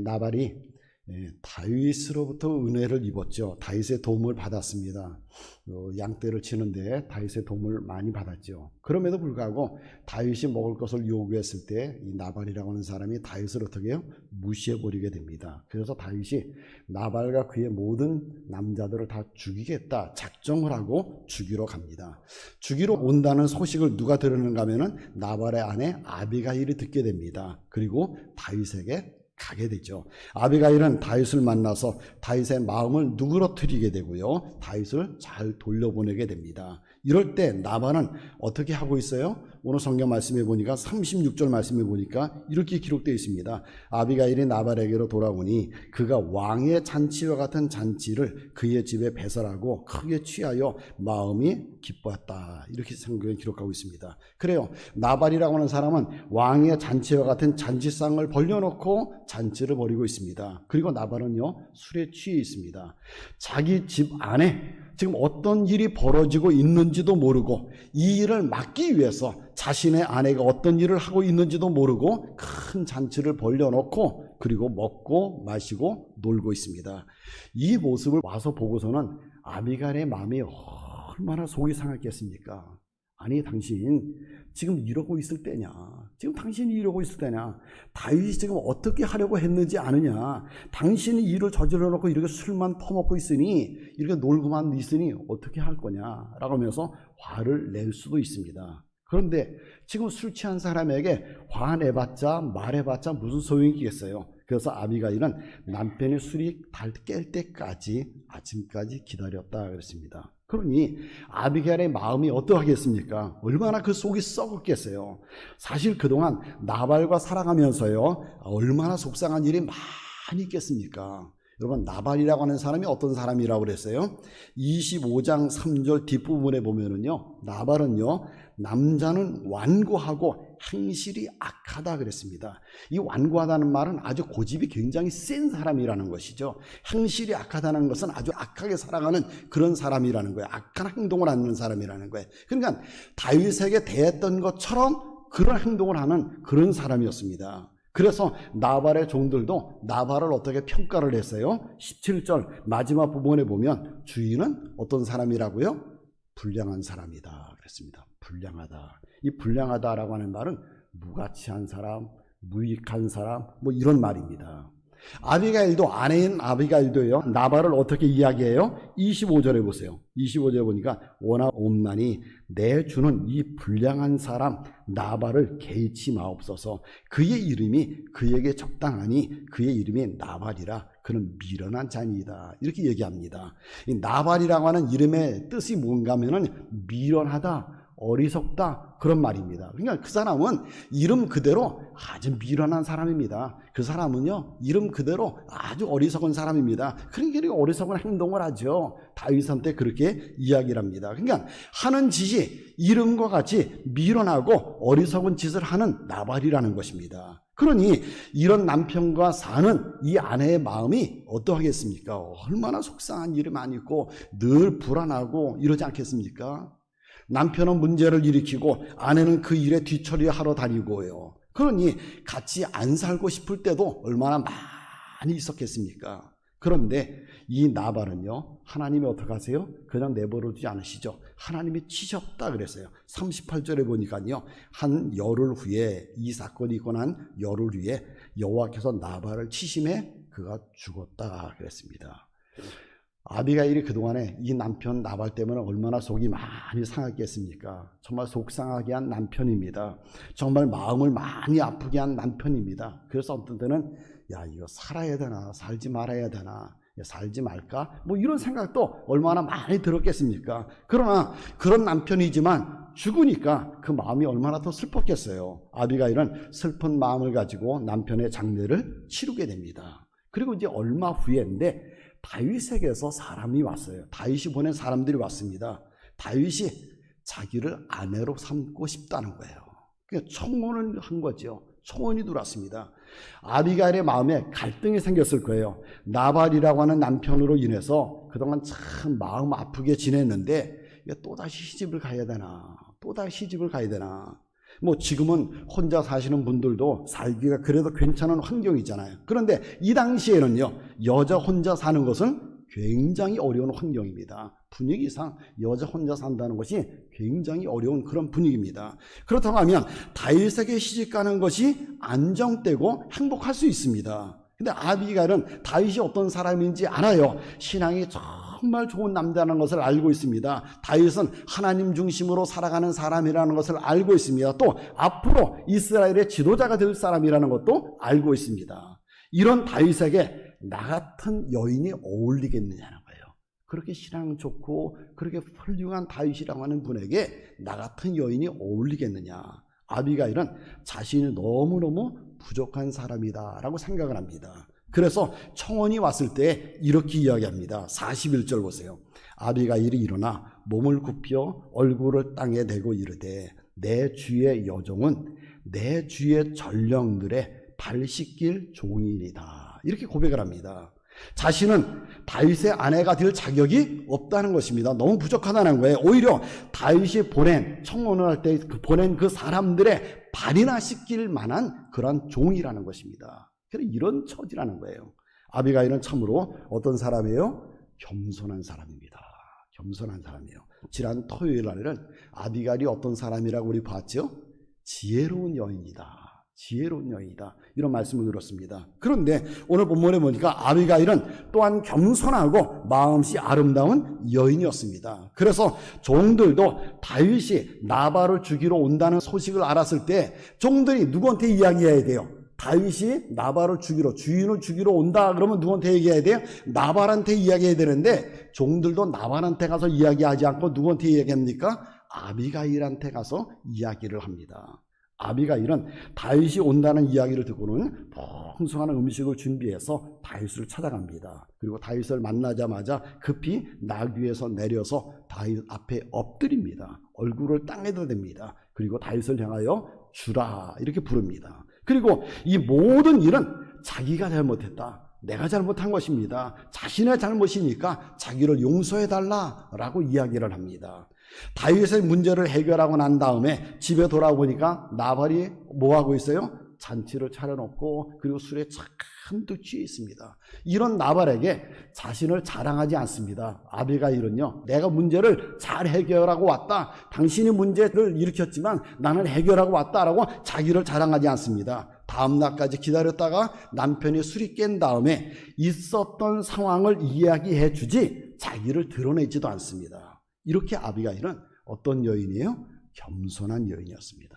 나발이 다윗으로부터 은혜를 입었죠. 다윗의 도움을 받았습니다. 양떼를 치는데 다윗의 도움을 많이 받았죠. 그럼에도 불구하고 다윗이 먹을 것을 요구했을 때 이 나발이라고 하는 사람이 다윗을 어떻게 해요? 무시해버리게 됩니다. 그래서 다윗이 나발과 그의 모든 남자들을 다 죽이겠다 작정을 하고 죽이러 갑니다. 죽이러 온다는 소식을 누가 들었는가 하면은 나발의 아내 아비가일이 듣게 됩니다. 그리고 다윗에게 가게 되죠. 아비가일은 다윗을 만나서 다윗의 마음을 누그러뜨리게 되고요. 다윗을 잘 돌려보내게 됩니다. 이럴 때 나발은 어떻게 하고 있어요? 오늘 성경 말씀해 보니까 36절 말씀해 보니까 이렇게 기록되어 있습니다. 아비가일이 나발에게로 돌아오니 그가 왕의 잔치와 같은 잔치를 그의 집에 배설하고 크게 취하여 마음이 기뻤다. 이렇게 성경에 기록하고 있습니다. 그래요. 나발이라고 하는 사람은 왕의 잔치와 같은 잔치상을 벌려놓고 잔치를 벌이고 있습니다. 그리고 나발은요, 술에 취해 있습니다. 자기 집 안에 지금 어떤 일이 벌어지고 있는지도 모르고 이 일을 막기 위해서 자신의 아내가 어떤 일을 하고 있는지도 모르고 큰 잔치를 벌려놓고 그리고 먹고 마시고 놀고 있습니다. 이 모습을 와서 보고서는 아비가일의 마음이 얼마나 속이 상했겠습니까? 아니, 당신 지금 이러고 있을 때냐? 지금 당신이 이러고 있을 때냐? 다윗이 지금 어떻게 하려고 했는지 아느냐? 당신이 일을 저질러 놓고 이렇게 술만 퍼먹고 있으니, 이렇게 놀고만 있으니 어떻게 할 거냐? 라고 하면서 화를 낼 수도 있습니다. 그런데 지금 술 취한 사람에게 화내봤자 말해봤자 무슨 소용이 있겠어요? 그래서 아비가일은 남편의 술이 깰 때까지 아침까지 기다렸다 그랬습니다. 그러니 아비가일의 마음이 어떠하겠습니까? 얼마나 그 속이 썩었겠어요. 사실 그동안 나발과 살아가면서요, 얼마나 속상한 일이 많이 있겠습니까? 여러분, 나발이라고 하는 사람이 어떤 사람이라고 그랬어요? 25장 3절 뒷부분에 보면은요, 나발은요, 남자는 완고하고 행실이 악하다 그랬습니다. 이 완고하다는 말은 아주 고집이 굉장히 센 사람이라는 것이죠. 행실이 악하다는 것은 아주 악하게 살아가는 그런 사람이라는 거예요. 악한 행동을 하는 사람이라는 거예요. 그러니까 다윗에게 대했던 것처럼 그런 행동을 하는 그런 사람이었습니다. 그래서 나발의 종들도 나발을 어떻게 평가를 했어요? 17절 마지막 부분에 보면 주인은 어떤 사람이라고요? 불량한 사람이다 그랬습니다. 불량하다. 이 불량하다라고 하는 말은 무가치한 사람, 무익한 사람, 뭐 이런 말입니다. 아비가일도, 아내인 아비가일도요, 나발을 어떻게 이야기해요? 25절에 보세요. 25절에 보니까 워낙 없나니 내 주는 이 불량한 사람 나발을 개의치 마옵소서. 그의 이름이 그에게 적당하니 그의 이름이 나발이라. 그는 미련한 자니이다. 이렇게 얘기합니다. 이 나발이라고 하는 이름의 뜻이 뭔가 하면은 미련하다, 어리석다, 그런 말입니다. 그러니까 그 사람은 이름 그대로 아주 미련한 사람입니다. 그 사람은요, 이름 그대로 아주 어리석은 사람입니다. 그러니까 어리석은 행동을 하죠. 다윗한테 그렇게 이야기를 합니다. 그러니까 하는 짓이 이름과 같이 미련하고 어리석은 짓을 하는 나발이라는 것입니다. 그러니 이런 남편과 사는 이 아내의 마음이 어떠하겠습니까? 얼마나 속상한 일이 많이 있고 늘 불안하고 이러지 않겠습니까? 남편은 문제를 일으키고 아내는 그 일에 뒤처리하러 다니고요. 그러니 같이 안 살고 싶을 때도 얼마나 많이 있었겠습니까? 그런데 이 나발은요, 하나님이 어떻게 하세요? 그냥 내버려두지 않으시죠. 하나님이 치셨다 그랬어요. 38절에 보니까요, 한 열흘 후에, 이 사건이 있고 난 열흘 후에 여호와께서 나발을 치심에 그가 죽었다 그랬습니다. 아비가일이 그동안에 이 남편 나발 때문에 얼마나 속이 많이 상했겠습니까? 정말 속상하게 한 남편입니다. 정말 마음을 많이 아프게 한 남편입니다. 그래서 어떤 때는 야, 이거 살아야 되나 살지 말아야 되나, 살지 말까, 뭐 이런 생각도 얼마나 많이 들었겠습니까? 그러나 그런 남편이지만 죽으니까 그 마음이 얼마나 더 슬펐겠어요. 아비가일은 슬픈 마음을 가지고 남편의 장례를 치르게 됩니다. 그리고 이제 얼마 후에인데 다윗에게서 사람이 왔어요. 다윗이 보낸 사람들이 왔습니다. 다윗이 자기를 아내로 삼고 싶다는 거예요. 그러니까 청혼을 한 거죠. 청혼이 들어왔습니다. 아비가일의 마음에 갈등이 생겼을 거예요. 나발이라고 하는 남편으로 인해서 그동안 참 마음 아프게 지냈는데 또다시 시집을 가야 되나, 또다시 시집을 가야 되나. 뭐 지금은 혼자 사시는 분들도 살기가 그래도 괜찮은 환경이잖아요. 그런데 이 당시에는요, 여자 혼자 사는 것은 굉장히 어려운 환경입니다. 분위기상 여자 혼자 산다는 것이 굉장히 어려운 그런 분위기입니다. 그렇다고 하면 다윗에게 시집가는 것이 안정되고 행복할 수 있습니다. 근데 아비가일은 다윗이 어떤 사람인지 알아요. 신앙이 정말 좋은 남자라는 것을 알고 있습니다. 다윗은 하나님 중심으로 살아가는 사람이라는 것을 알고 있습니다. 또 앞으로 이스라엘의 지도자가 될 사람이라는 것도 알고 있습니다. 이런 다윗에게 나 같은 여인이 어울리겠느냐는 거예요. 그렇게 신앙 좋고 그렇게 훌륭한 다윗이라고 하는 분에게 나 같은 여인이 어울리겠느냐. 아비가일은 자신이 너무너무 부족한 사람이다 라고 생각을 합니다. 그래서 청혼이 왔을 때 이렇게 이야기합니다. 41절 보세요. 아비가일이 일어나 몸을 굽혀 얼굴을 땅에 대고 이르되 내 주의 여종은 내 주의 전령들의 발 씻길 종이니이다. 이렇게 고백을 합니다. 자신은 다윗의 아내가 될 자격이 없다는 것입니다. 너무 부족하다는 거예요. 오히려 다윗이 청혼을 할 때 보낸 그 사람들의 발이나 씻길 만한 그런 종이라는 것입니다. 이런 처지라는 거예요. 아비가일은 참으로 어떤 사람이에요? 겸손한 사람입니다. 겸손한 사람이에요. 지난 토요일 날에는 아비가일이 어떤 사람이라고 우리 봤죠? 지혜로운 여인이다. 지혜로운 여인이다. 이런 말씀을 들었습니다. 그런데 오늘 본문에 보니까 아비가일은 또한 겸손하고 마음씨 아름다운 여인이었습니다. 그래서 종들도 다윗이 나발을 죽이러 온다는 소식을 알았을 때 종들이 누구한테 이야기해야 돼요? 다윗이 나발을 죽이러, 주인을 죽이러 온다 그러면 누구한테 얘기해야 돼요? 나발한테 이야기해야 되는데 종들도 나발한테 가서 이야기하지 않고 누구한테 이야기합니까? 아비가일한테 가서 이야기를 합니다. 아비가일은 다윗이 온다는 이야기를 듣고는 풍성한 음식을 준비해서 다윗을 찾아갑니다. 그리고 다윗을 만나자마자 급히 나귀에서 내려서 다윗 앞에 엎드립니다. 얼굴을 땅에다 댑니다. 그리고 다윗을 향하여 주라 이렇게 부릅니다. 그리고 이 모든 일은 자기가 잘못했다. 내가 잘못한 것입니다. 자신의 잘못이니까 자기를 용서해달라라고 이야기를 합니다. 다윗의 문제를 해결하고 난 다음에 집에 돌아오니까 나발이 뭐하고 있어요? 잔치를 차려놓고 그리고 술에 한두 취해 있습니다. 이런 나발에게 자신을 자랑하지 않습니다. 아비가일은요, 내가 문제를 잘 해결하고 왔다. 당신이 문제를 일으켰지만 나는 해결하고 왔다라고 자기를 자랑하지 않습니다. 다음 날까지 기다렸다가 남편이 술이 깬 다음에 있었던 상황을 이야기해 주지 자기를 드러내지도 않습니다. 이렇게 아비가일은 어떤 여인이에요? 겸손한 여인이었습니다.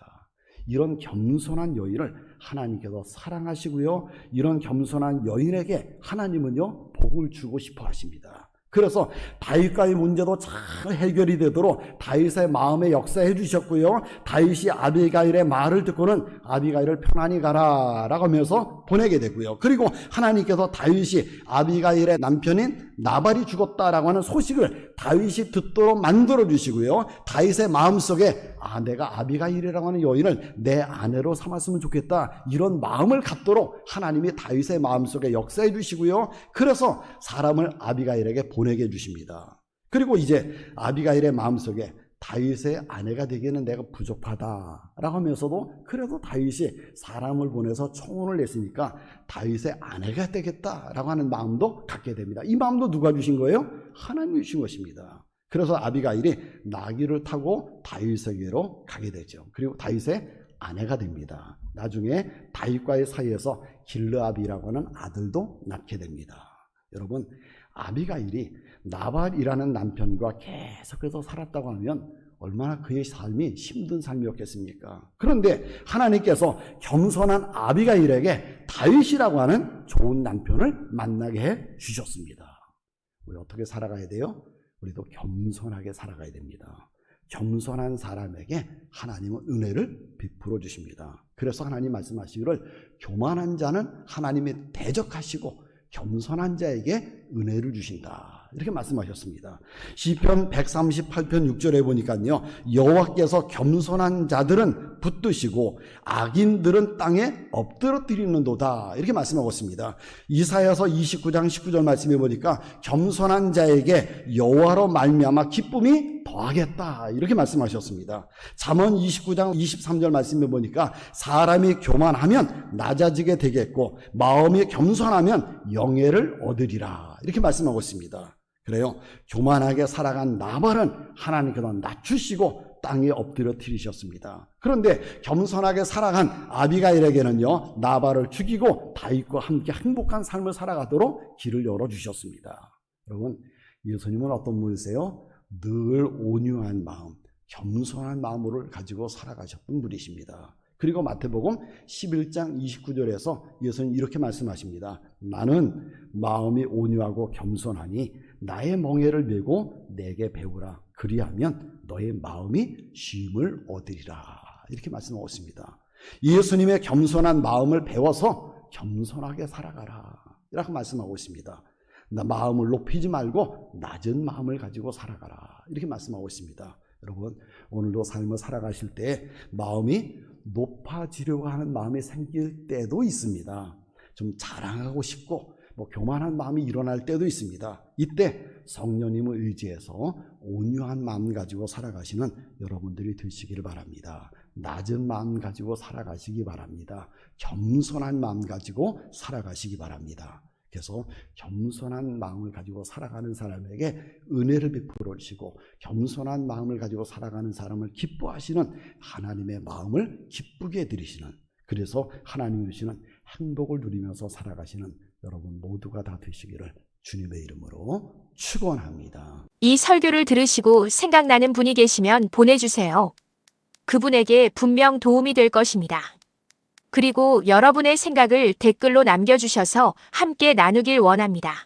이런 겸손한 여인을 하나님께서 사랑하시고요, 이런 겸손한 여인에게 하나님은요 복을 주고 싶어 하십니다. 그래서 다윗과의 문제도 잘 해결이 되도록 다윗의 마음에 역사해 주셨고요, 다윗이 아비가일의 말을 듣고는 아비가일을 편안히 가라 라고 하면서 보내게 되고요, 그리고 하나님께서 다윗이 아비가일의 남편인 나발이 죽었다라고 하는 소식을 다윗이 듣도록 만들어 주시고요, 다윗의 마음속에 내가 아비가일이라고 하는 여인을 내 아내로 삼았으면 좋겠다, 이런 마음을 갖도록 하나님이 다윗의 마음속에 역사해 주시고요, 그래서 사람을 아비가일에게 보내게 해주십니다. 그리고 이제 아비가일의 마음속에 다윗의 아내가 되기에는 내가 부족하다라고 하면서도 그래도 다윗이 사람을 보내서 청혼을 냈으니까 다윗의 아내가 되겠다라고 하는 마음도 갖게 됩니다. 이 마음도 누가 주신 거예요? 하나님이 주신 것입니다. 그래서 아비가일이 나귀를 타고 다윗에게로 가게 되죠. 그리고 다윗의 아내가 됩니다. 나중에 다윗과의 사이에서 길르압이라고 하는 아들도 낳게 됩니다. 여러분, 아비가일이 나발이라는 남편과 계속해서 살았다고 하면 얼마나 그의 삶이 힘든 삶이었겠습니까? 그런데 하나님께서 겸손한 아비가일에게 다윗이라고 하는 좋은 남편을 만나게 해 주셨습니다. 우리 어떻게 살아가야 돼요? 우리도 겸손하게 살아가야 됩니다. 겸손한 사람에게 하나님은 은혜를 베풀어 주십니다. 그래서 하나님 말씀하시기를 교만한 자는 하나님이 대적하시고 겸손한 자에게 은혜를 주신다, 이렇게 말씀하셨습니다. 시편 138편 6절에 보니까요, 여호와께서 겸손한 자들은 붙드시고 악인들은 땅에 엎드러뜨리는도다, 이렇게 말씀하고 있습니다. 이사야서 29장 19절 말씀해 보니까 겸손한 자에게 여호와로 말미암아 기쁨이 더하겠다 이렇게 말씀하셨습니다. 잠언 29장 23절 말씀에 보니까 사람이 교만하면 낮아지게 되겠고 마음이 겸손하면 영예를 얻으리라 이렇게 말씀하고 있습니다. 그래요. 교만하게 살아간 나발은 하나님께서 낮추시고 땅에 엎드려 들이셨습니다. 그런데 겸손하게 살아간 아비가일에게는요, 나발을 죽이고 다윗과 함께 행복한 삶을 살아가도록 길을 열어주셨습니다. 여러분, 예수님은 어떤 분이세요? 늘 온유한 마음, 겸손한 마음을 가지고 살아가셨던 분이십니다. 그리고 마태복음 11장 29절에서 예수님 이렇게 말씀하십니다. 나는 마음이 온유하고 겸손하니 나의 멍에를 메고 내게 배우라. 그리하면 너의 마음이 쉼을 얻으리라. 이렇게 말씀하고 있습니다. 예수님의 겸손한 마음을 배워서 겸손하게 살아가라. 이렇게 말씀하고 있습니다. 나 마음을 높이지 말고 낮은 마음을 가지고 살아가라. 이렇게 말씀하고 있습니다. 여러분, 오늘도 삶을 살아가실 때 마음이 높아지려고 하는 마음이 생길 때도 있습니다. 좀 자랑하고 싶고 교만한 마음이 일어날 때도 있습니다. 이때 성령님을 의지해서 온유한 마음 가지고 살아가시는 여러분들이 되시기를 바랍니다. 낮은 마음 가지고 살아가시기 바랍니다. 겸손한 마음 가지고 살아가시기 바랍니다. 그래서 겸손한 마음을 가지고 살아가는 사람에게 은혜를 베풀어 주시고 겸손한 마음을 가지고 살아가는 사람을 기뻐하시는 하나님의 마음을 기쁘게 드리시는, 그래서 하나님이 주시는 행복을 누리면서 살아가시는 여러분 모두가 다 되시기를 주님의 이름으로 축원합니다. 이 설교를 들으시고 생각나는 분이 계시면 보내주세요. 그분에게 분명 도움이 될 것입니다. 그리고 여러분의 생각을 댓글로 남겨주셔서 함께 나누길 원합니다.